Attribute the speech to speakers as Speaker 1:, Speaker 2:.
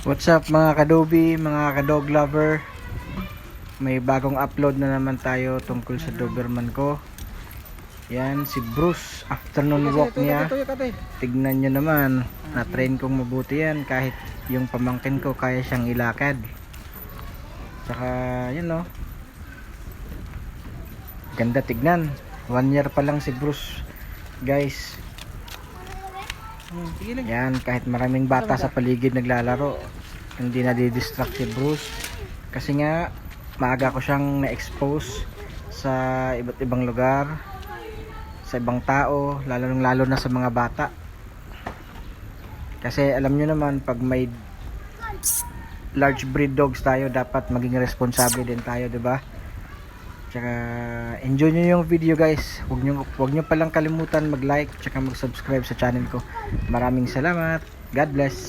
Speaker 1: What's up mga kadobi, mga kadog lover? May bagong upload na naman tayo tungkol sa Doberman ko. Yan, si Bruce. Afternoon walk niya. Tignan nyo naman, na-train kong mabuti yan. Kahit yung pamangkin ko, kaya siyang ilakad. Tsaka, yun no. Ganda tignan. 1 year pa lang si Bruce. Guys. Yan, kahit maraming bata sa paligid naglalaro, hindi na di-distract si Bruce. Kasi nga, maaga ko siyang na-expose sa iba't ibang lugar, sa ibang tao, lalo na sa mga bata. Kasi alam nyo naman, pag may large breed dogs tayo, dapat maging responsable din tayo, 'di ba? Tsaka enjoy nyo yung video guys. Huwag nyo palang kalimutan mag-like tsaka mag-subscribe sa channel ko. Maraming salamat. God bless.